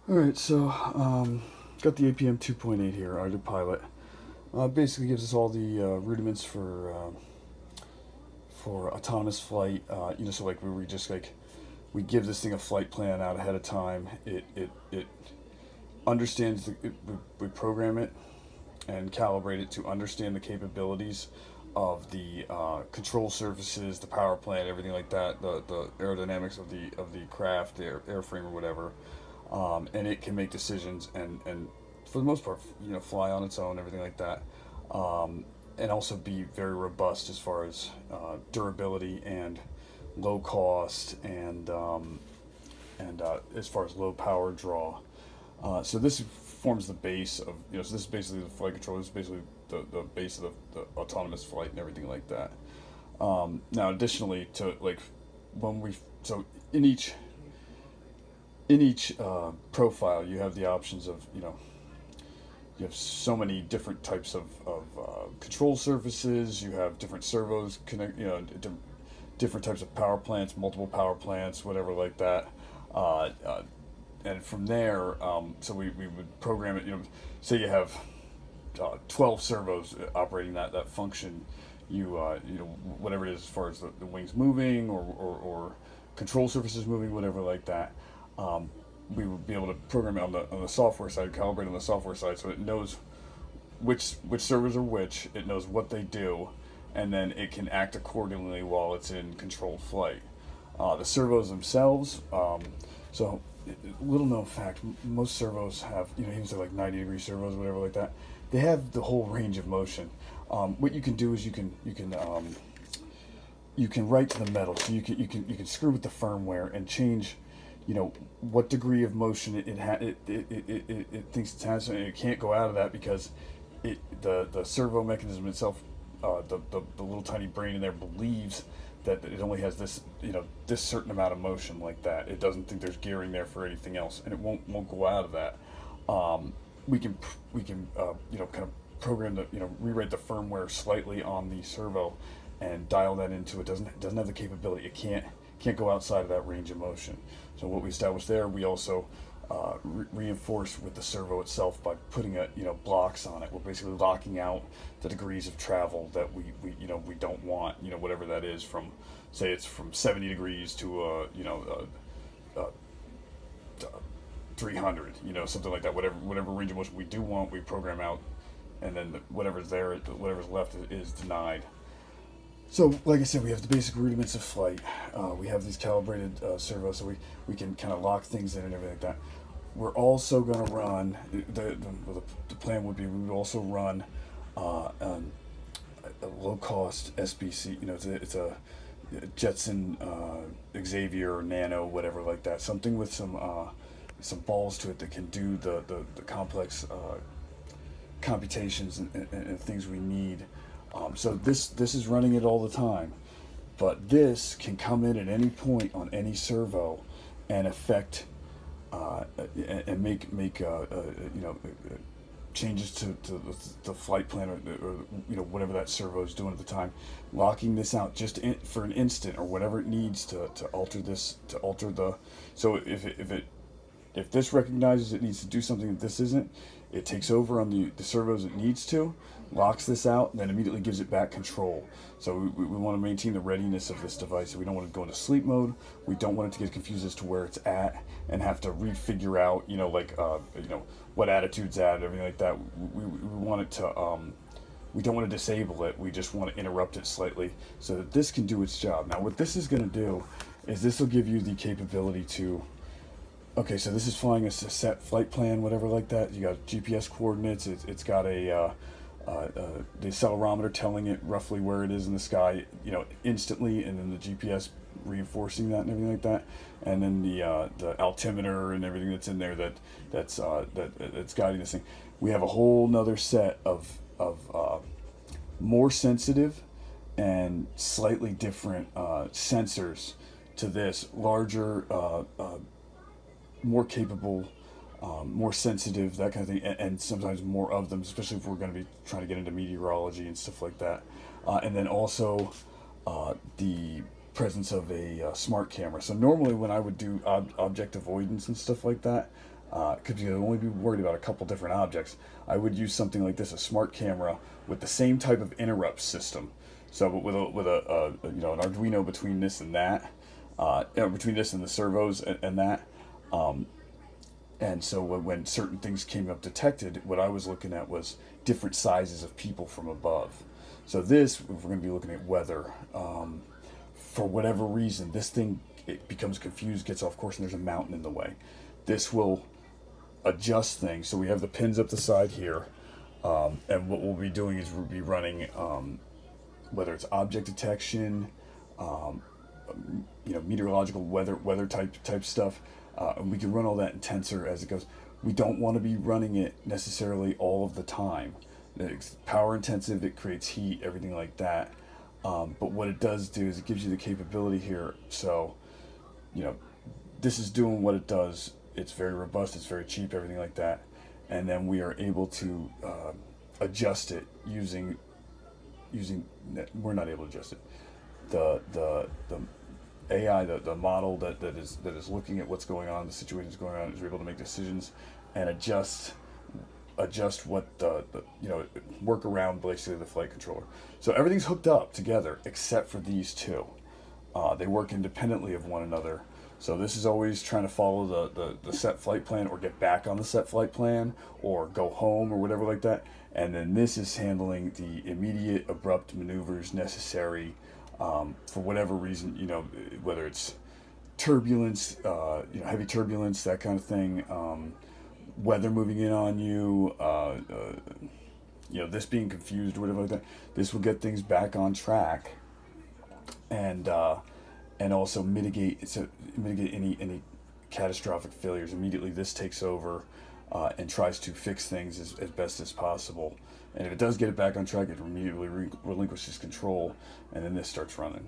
All right, so got the APM 2.8 here, Autopilot. Basically gives us all the rudiments for autonomous flight. So like we just like we give this thing a flight plan out ahead of time. It understands we program it and calibrate it to understand the capabilities of the control surfaces, the power plant, everything like that, the aerodynamics of the craft, the airframe or whatever, and it can make decisions and for the most part, fly on its own, everything like that, and also be very robust as far as durability and low cost and as far as low power draw. So this forms the base of so this is basically the flight controller. This is basically the base of the autonomous flight and everything like that. Now, additionally to like when we so in each profile, you have the options of you have so many different types of control surfaces. You have different servos connect. Different types of power plants, multiple power plants, whatever like that. Uh, uh, and from there, so we would program it. Say you have 12 servos operating that function. Whatever it is as far as the wings moving or control surfaces moving, whatever like that. Um, we would be able to program it on the software side, calibrate on the software side, so it knows which servers are which. It knows what they do, and then it can act accordingly while it's in controlled flight. The servos themselves, so little known fact, most servos have, even say like 90-degree servos, whatever like that. They have the whole range of motion. What you can do is you can write to the metal, so you can screw with the firmware and change, what degree of motion it thinks it has, and it can't go out of that because the servo mechanism itself, the little tiny brain in there believes that it only has this certain amount of motion like that. It doesn't think there's gearing there for anything else, and it won't go out of that. Um, we can kind of program rewrite the firmware slightly on the servo and dial that into it. Doesn't have the capability. It can't go outside of that range of motion. So what we established there, we also reinforce with the servo itself by putting blocks on it. We're basically locking out the degrees of travel that we don't want. Whatever that is, from say it's from 70 degrees to 300. Something like that. Whatever range of motion we do want, we program out, and then whatever's left is denied. So, like I said, we have the basic rudiments of flight. We have these calibrated servos, so we can kind of lock things in and everything like that. We're also going to run, the plan would be we would also run a low cost SBC. It's a Jetson Xavier or Nano, whatever like that. Something with some balls to it that can do the complex computations and things we need. So this is running it all the time, but this can come in at any point on any servo and affect and make changes to the flight plan or whatever that servo is doing at the time, locking this out just for an instant or whatever it needs to alter this to alter the. So if this recognizes it needs to do something that this isn't, it takes over on the servos it needs to, locks this out, and then immediately gives it back control. So we want to maintain the readiness of this device. We don't want to go into sleep mode. We don't want it to get confused as to where it's at and have to refigure out, what attitude's at and everything like that. We want it to, we don't want to disable it. We just want to interrupt it slightly so that this can do its job. Now, what this is going to do is this will give you the capability to. Okay, so this is flying a set flight plan, whatever like that. You got GPS coordinates. It's got the accelerometer telling it roughly where it is in the sky, instantly, and then the GPS reinforcing that and everything like that, and then the altimeter and everything that's in there that's guiding this thing. We have a whole nother set of more sensitive and slightly different sensors to this larger. More capable, more sensitive, that kind of thing, and sometimes more of them, especially if we're going to be trying to get into meteorology and stuff like that. And then also the presence of a smart camera. So normally when I would do object avoidance and stuff like that, Because you'd only be worried about a couple different objects. I would use something like this, a smart camera with the same type of interrupt system. So with you know, an Arduino between this and that, between this and the servos and that. And so when certain things came up detected, what I was looking at was different sizes of people from above. So this, if we're going to be looking at weather, for whatever reason, this thing, it becomes confused, gets off course, and there's a mountain in the way. This will adjust things. So we have the pins up the side here, and what we'll be doing is we'll be running, whether it's object detection, you know, meteorological weather type stuff, and we can run all that in Tensor as it goes. We don't want to be running it necessarily all of the time. It's power intensive, it creates heat, everything like that. But what it does do is it gives you the capability here. So, you know, this is doing what it does. It's very robust, it's very cheap, everything like that. And then we are able to adjust it using, we're not able to adjust it. The AI, the model that is looking at what's going on, the situations going on, is able to make decisions and adjust what the you know, work around basically the flight controller. So everything's hooked up together except for these two. They work independently of one another. So this is always trying to follow the set flight plan, or get back on the set flight plan, or go home, or whatever like that. And then this is handling the immediate abrupt maneuvers necessary for whatever reason, you know, whether it's turbulence, you know, heavy turbulence, that kind of thing, weather moving in on you, you know, this being confused or whatever like that. This will get things back on track, and also mitigate any catastrophic failures. Immediately, this takes over and tries to fix things as best as possible. And if it does get it back on track, it immediately relinquishes control, and then this starts running.